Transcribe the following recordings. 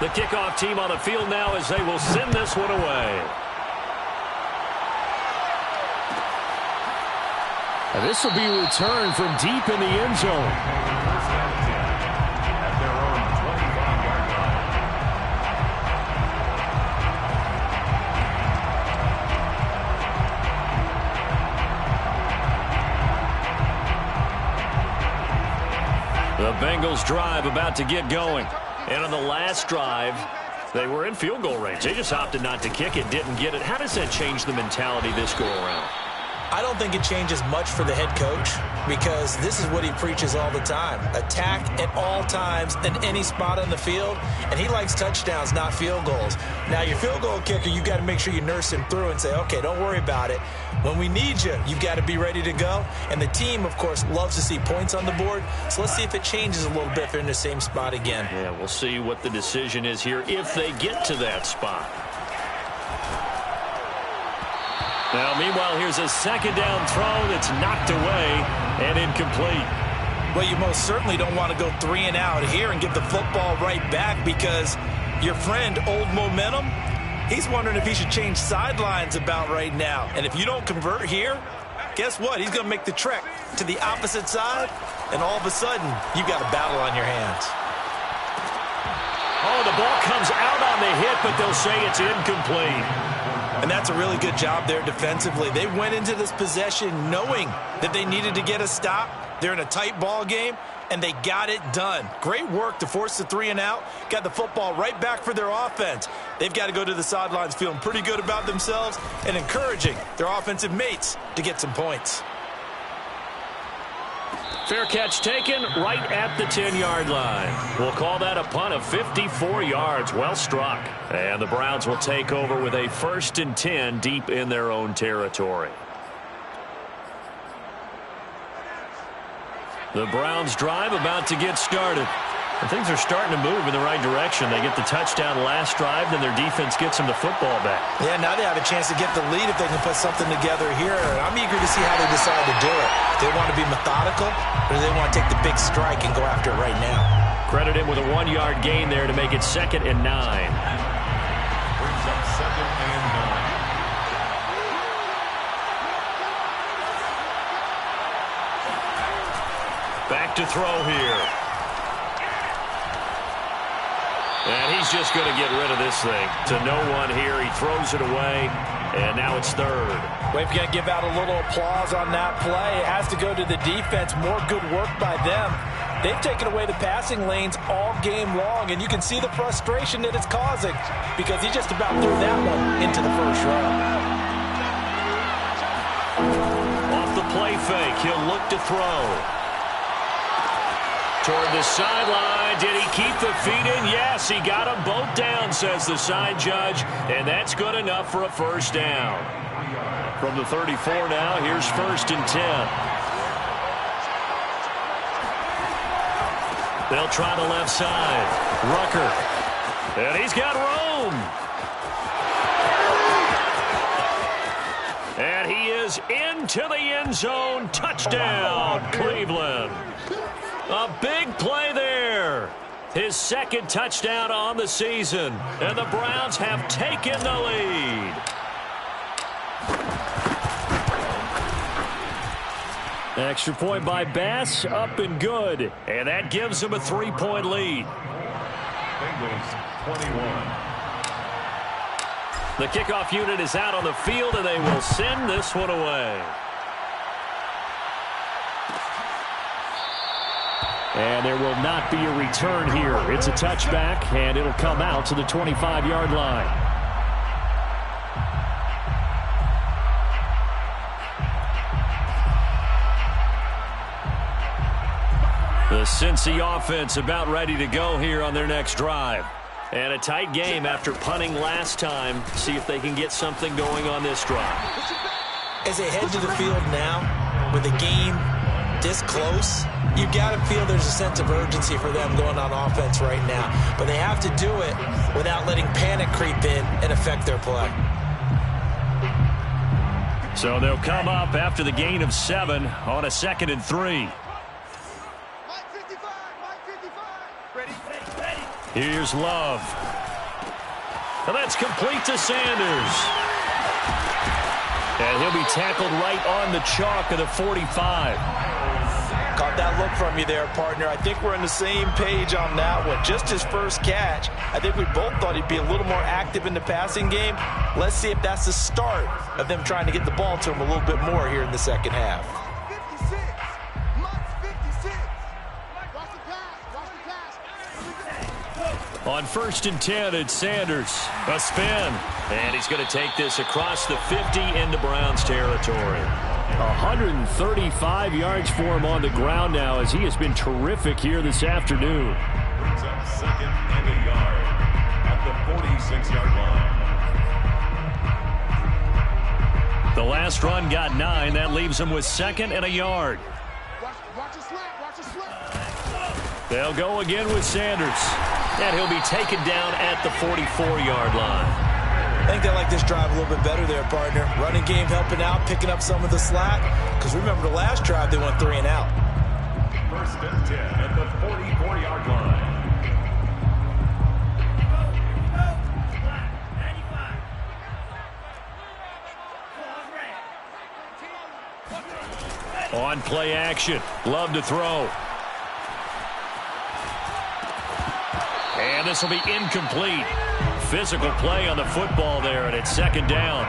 The kickoff team on the field now as they will send this one away. And this will be a return from deep in the end zone. The Bengals drive about to get going. And on the last drive, they were in field goal range. They just opted not to kick it, didn't get it. How does that change the mentality this go around? I don't think it changes much for the head coach because this is what he preaches all the time. Attack at all times in any spot on the field, and he likes touchdowns, not field goals. Now, your field goal kicker, you've got to make sure you nurse him through and say, okay, don't worry about it. When we need you, you've got to be ready to go. And the team, of course, loves to see points on the board. So let's see if it changes a little bit if they're in the same spot again. Yeah, we'll see what the decision is here if they get to that spot. Now, meanwhile, here's a second down throw that's knocked away and incomplete. Well, you most certainly don't want to go 3 and out here and give the football right back because your friend, Old Momentum, he's wondering if he should change sidelines about right now. And if you don't convert here, guess what? He's going to make the trek to the opposite side, and all of a sudden, you've got a battle on your hands. Oh, the ball comes out on the hit, but they'll say it's incomplete. And that's a really good job there defensively. They went into this possession knowing that they needed to get a stop. They're in a tight ball game, and they got it done. Great work to force the 3 and out. Got the football right back for their offense. They've got to go to the sidelines feeling pretty good about themselves and encouraging their offensive mates to get some points. Fair catch taken right at the 10-yard line. We'll call that a punt of 54 yards. Well struck. And the Browns will take over with a 1st and 10 deep in their own territory. The Browns drive about to get started. And things are starting to move in the right direction. They get the touchdown last drive, then their defense gets them the football back. Yeah, now they have a chance to get the lead if they can put something together here. I'm eager to see how they decide to do it. Do they want to be methodical, or do they want to take the big strike and go after it right now? Credit him with a 1-yard gain there to make it 2nd and 9. Brings up 2nd and 9. Back to throw here. And he's just going to get rid of this thing. To no one here. He throws it away. And now it's 3rd. We've got to give out a little applause on that play. It has to go to the defense. More good work by them. They've taken away the passing lanes all game long, and you can see the frustration that it's causing because he just about threw that one into the first row. Off the play fake, he'll look to throw. Toward the sideline. Did he keep the feet in? Yes, he got them both down, says the side judge, and that's good enough for a 1st down. From the 34 now, here's 1st and 10. They'll try the left side. Rucker. And he's got room. And he is into the end zone. Touchdown, Cleveland. A big play there. His 2nd touchdown on the season. And the Browns have taken the lead. Extra point by Bass, up and good. And that gives them a 3-point lead. Bengals 21. The kickoff unit is out on the field, and they will send this one away. And there will not be a return here. It's a touchback, and it'll come out to the 25-yard line. The Cincy offense about ready to go here on their next drive. And a tight game after punting last time. See if they can get something going on this drive. As they head to the field now, with the game this close, you've got to feel there's a sense of urgency for them going on offense right now. But they have to do it without letting panic creep in and affect their play. So they'll come up after the gain of 7 on a 2nd and 3. Here's Love. And that's complete to Sanders. And he'll be tackled right on the chalk of the 45. Caught that look from you there, partner. I think we're on the same page on that one. Just his first catch. I think we both thought he'd be a little more active in the passing game. Let's see if that's the start of them trying to get the ball to him a little bit more here in the second half. On 1st and 10, it's Sanders. A spin. And he's going to take this across the 50 into Browns territory. 135 yards for him on the ground now as he has been terrific here this afternoon. Brings up 2nd and a yard at the 46-yard line. The last run got 9. That leaves him with 2nd and a yard. Watch it slap. Watch it slap. They'll go again with Sanders. And he'll be taken down at the 44-yard line. I think they like this drive a little bit better there, partner. Running game helping out, picking up some of the slack. Because remember the last drive, they went 3 and out. 1st and 10 at the 44-yard line. On play action. Love to throw. And this will be incomplete. Physical play on the football there, and it's 2nd down.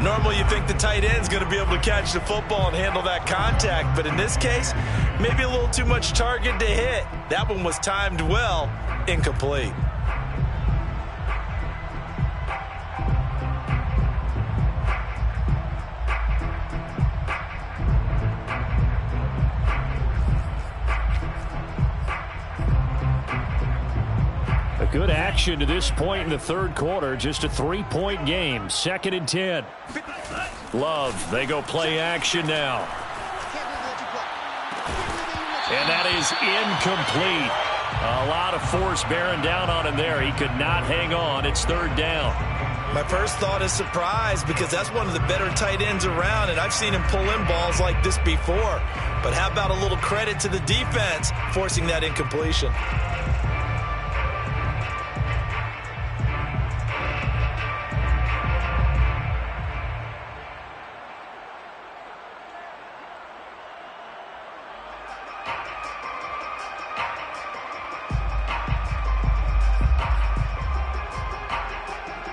Normally you think the tight end's going to be able to catch the football and handle that contact, but in this case, maybe a little too much target to hit. That one was timed well, incomplete. Good action to this point in the 3rd quarter. Just a 3-point game. 2nd and 10. Love, they go play action now. And that is incomplete. A lot of force bearing down on him there. He could not hang on. It's 3rd down. My first thought is surprise because that's one of the better tight ends around, and I've seen him pull in balls like this before. But how about a little credit to the defense forcing that incompletion?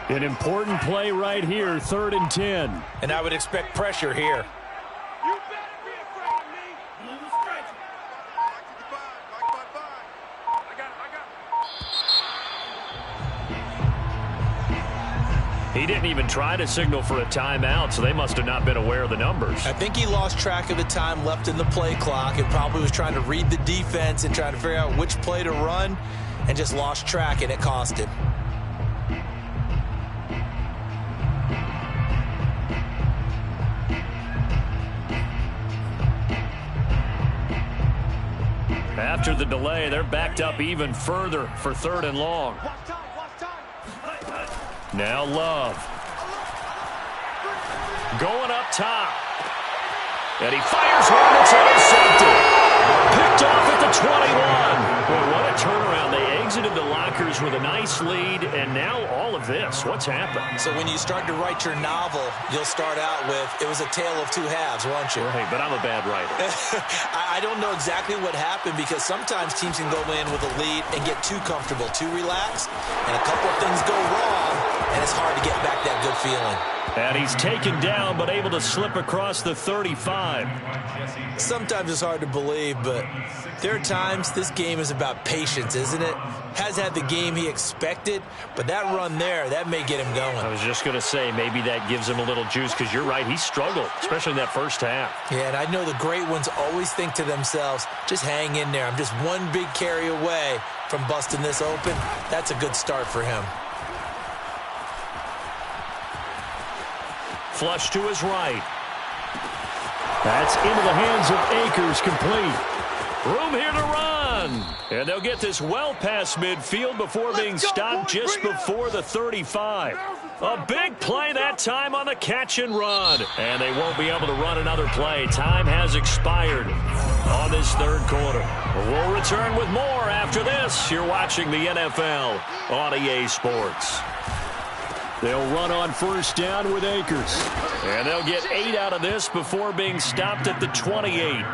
An important play right here, 3rd and 10. And I would expect pressure here. You better be afraid of me. Move straight. I got it. He didn't even try to signal for a timeout, so they must have not been aware of the numbers. I think he lost track of the time left in the play clock and probably was trying to read the defense and trying to figure out which play to run and just lost track, and it cost him. After the delay, they're backed up even further for 3rd and long. Now Love. Going up top. And he fires one that's intercepted. Picked off at the 21. Boy, what a turnaround. They exited the lockers with a nice lead, and now all of this. What's happened? So when you start to write your novel, you'll start out with, it was a tale of 2 halves, won't you? Right, but I'm a bad writer. I don't know exactly what happened because sometimes teams can go in with a lead and get too comfortable, too relaxed, and a couple of things go wrong, and it's hard to get back that good feeling. And he's taken down, but able to slip across the 35. Sometimes it's hard to believe, but there are times this game is about patience, isn't it? Has had the game he expected, but that run there, that may get him going. I was just going to say, maybe that gives him a little juice, because you're right, he struggled, especially in that first half. Yeah, and I know the great ones always think to themselves, just hang in there. I'm just one big carry away from busting this open. That's a good start for him. Flush to his right. That's into the hands of Akers, complete. Room here to run. And they'll get this well past midfield before being stopped just before the 35. A big play that time on the catch and run. And they won't be able to run another play. Time has expired on this 3rd quarter. We'll return with more after this. You're watching the NFL on EA Sports. They'll run on first down with Akers. And they'll get 8 out of this before being stopped at the 28.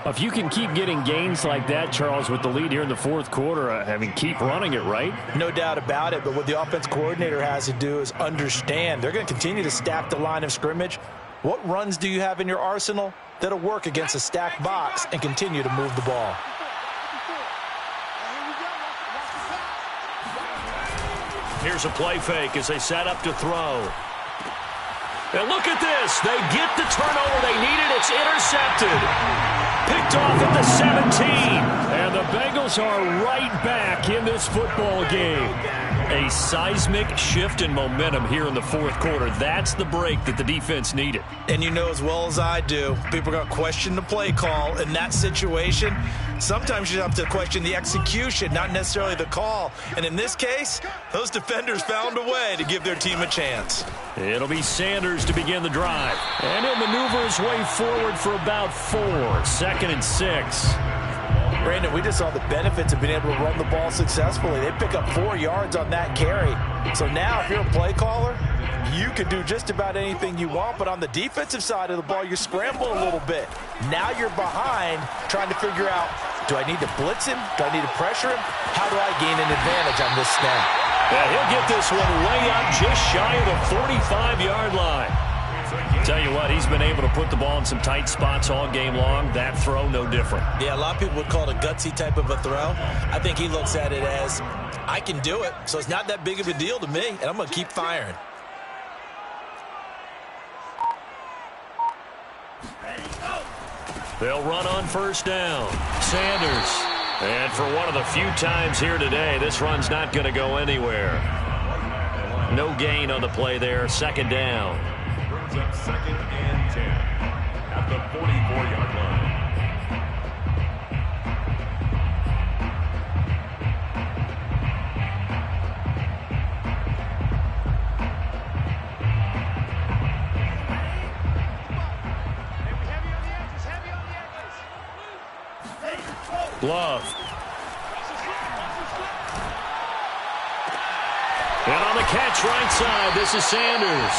If you can keep getting gains like that, Charles, with the lead here in the fourth quarter, keep running it, right? No doubt about it, but what the offense coordinator has to do is understand they're going to continue to stack the line of scrimmage. What runs do you have in your arsenal that'll work against a stacked box and continue to move the ball? Here's a play fake as they set up to throw. And look at this. They get the turnover they needed. It's intercepted. Picked off at the 17. And the Bengals are right back in this football game. A seismic shift in momentum here in the fourth quarter. That's the break that the defense needed. And you know as well as I do, people are going to question the play call in that situation. Sometimes you have to question the execution, not necessarily the call. And in this case, those defenders found a way to give their team a chance. It'll be Sanders to begin the drive. And he'll maneuver his way forward for about 4. 2nd and 6. Brandon, we just saw the benefits of being able to run the ball successfully. They pick up 4 yards on that carry. So now if you're a play caller, you can do just about anything you want. But on the defensive side of the ball, you scramble a little bit. Now you're behind trying to figure out, do I need to blitz him? Do I need to pressure him? How do I gain an advantage on this snap? Yeah, he'll get this one way up just shy of the 45-yard line. Tell you what, he's been able to put the ball in some tight spots all game long. That throw, no different. Yeah, a lot of people would call it a gutsy type of a throw. I think he looks at it as, I can do it, so it's not that big of a deal to me, and I'm going to keep firing. They'll run on first down. Sanders. And for one of the few times here today, this run's not going to go anywhere. No gain on the play there. 2nd down. Brings up 2nd and 10 at the 44-yard line. Love. And on the catch right side, this is Sanders.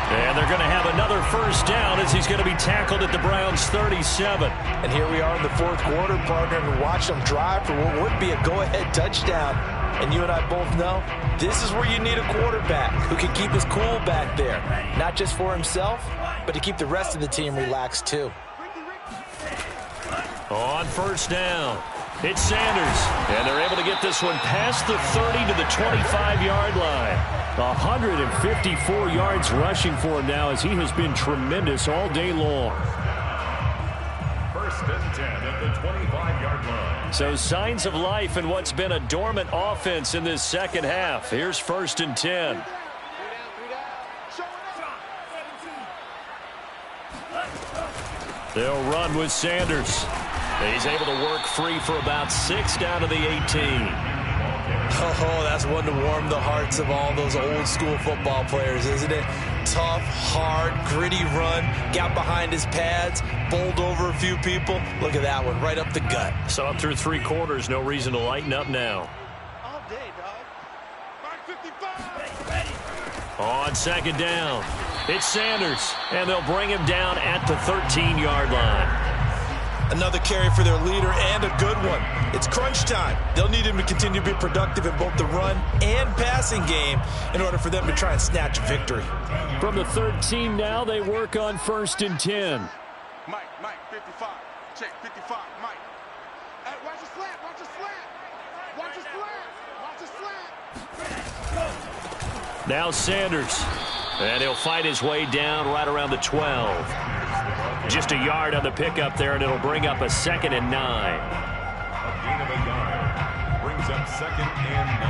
And they're going to have another first down as he's going to be tackled at the Browns' 37. And here we are in the fourth quarter, partner, and watch them drive for what would be a go-ahead touchdown. And you and I both know this is where you need a quarterback who can keep his cool back there. Not just for himself, but to keep the rest of the team relaxed too. On first down, it's Sanders. And they're able to get this one past the 30 to the 25-yard line. 154 yards rushing for him now as he has been tremendous all day long. 1st and 10 at the 25-yard line. So signs of life in what's been a dormant offense in this second half. Here's 1st and 10. They'll run with Sanders. He's able to work free for about 6 down to the 18. Oh, that's one to warm the hearts of all those old school football players, isn't it? Tough, hard, gritty run. Got behind his pads, bowled over a few people. Look at that one, right up the gut. So up through 3 quarters, no reason to lighten up now. All day, dog. Mark 55. On 2nd down, it's Sanders, and they'll bring him down at the 13-yard line. Another carry for their leader and a good one. It's crunch time. They'll need him to continue to be productive in both the run and passing game in order for them to try and snatch victory. From the 13 now, they work on 1st and 10. Mike, 55. Check, 55, Mike. Hey, watch the slant, watch the slant. Watch the slant. Watch the slant. Now Sanders. And he'll fight his way down right around the 12. Just a yard on the pickup there, and it'll bring up a 2nd and 9. A gain of a yard. Brings up 2nd and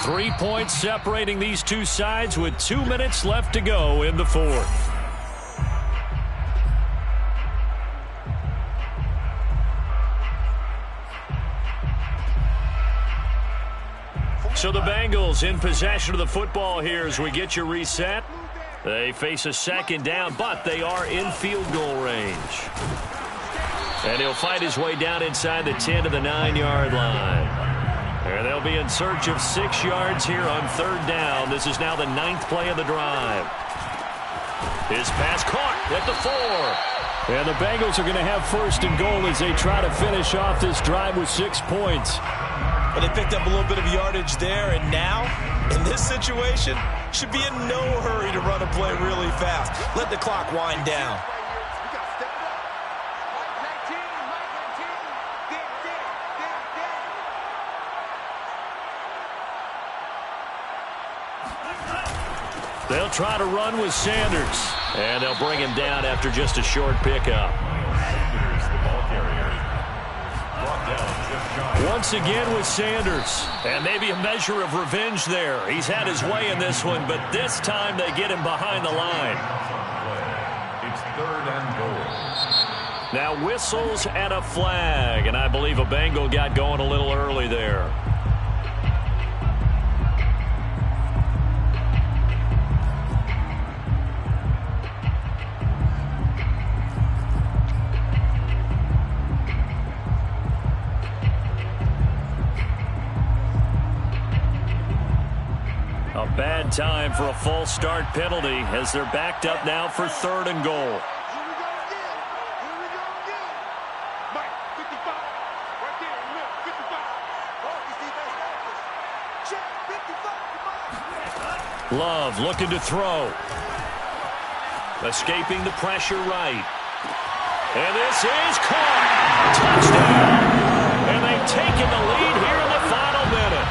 9. 3 points separating these two sides with 2 minutes left to go in the fourth. So the Bengals in possession of the football here as we get you reset. They face a 2nd down, but they are in field goal range. And he'll fight his way down inside the 10 to the 9-yard line. And they'll be in search of 6 yards here on third down. This is now the 9th play of the drive. His pass caught at the 4. And the Bengals are going to have first and goal as they try to finish off this drive with 6 points. But they picked up a little bit of yardage there, and now, in this situation, should be in no hurry to run a play really fast. Let the clock wind down. They'll try to run with Sanders, and they'll bring him down after just a short pickup. Sanders, the ball carrier. Brought down just shy. Once again with Sanders, and maybe a measure of revenge there. He's had his way in this one, but this time they get him behind the line. It's third and goal. Now whistles and a flag, and I believe a Bengal got going a little early there. A bad time for a false start penalty as they're backed up now for third and goal. Here we go again. Here we go again. Mike, 55. Right there in the middle. 55. Oh, you see that? Check. 55. Come on. Love looking to throw. Escaping the pressure right. And this is caught. Touchdown. And they've taken the lead here in the final minute.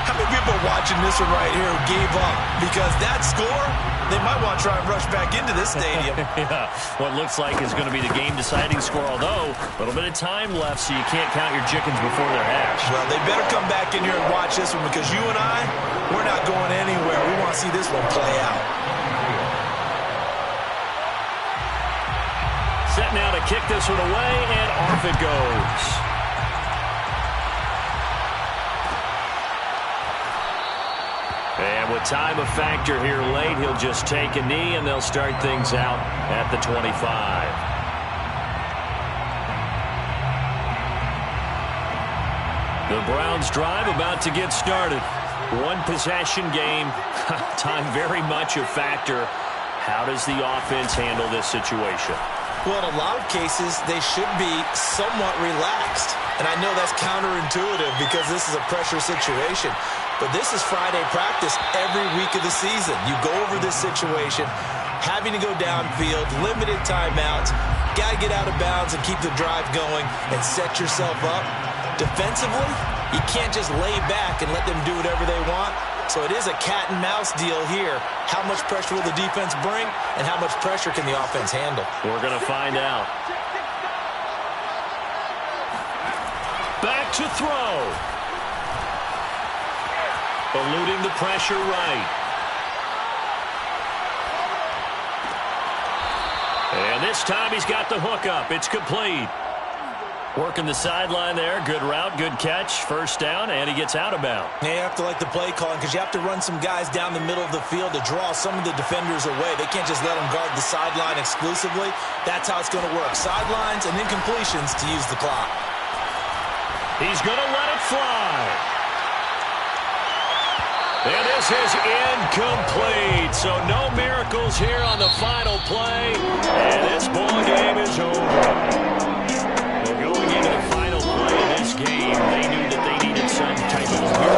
How many people watching this one right here who gave up? Because that score, they might want to try and rush back into this stadium. Yeah, what looks like is going to be the game-deciding score, although a little bit of time left, so you can't count your chickens before they're hatched. Well, they better come back in here and watch this one because you and I, we're not going anywhere. We want to see this one play out. Set now to kick this one away, and off it goes. And with time a factor here late, he'll just take a knee, and they'll start things out at the 25. The Browns drive about to get started. One possession game. Time very much a factor. How does the offense handle this situation? Well, in a lot of cases, they should be somewhat relaxed. And I know that's counterintuitive because this is a pressure situation. But this is Friday practice every week of the season. You go over this situation, having to go downfield, limited timeouts, got to get out of bounds and keep the drive going and set yourself up. Defensively, you can't just lay back and let them do whatever they want. So it is a cat and mouse deal here. How much pressure will the defense bring and how much pressure can the offense handle? We're going to find out. Back to throw. Eluding the pressure right. And this time he's got the hook up. It's complete. Working the sideline there. Good route, good catch. First down, and he gets out of bounds. Yeah, you have to like the play calling because you have to run some guys down the middle of the field to draw some of the defenders away. They can't just let them guard the sideline exclusively. That's how it's going to work. Sidelines and incompletions to use the clock. He's going to let it fly. And this is incomplete. So no miracles here on the final play. And this ball game is over. Well, going into the final play of this game, they knew that they needed some type of a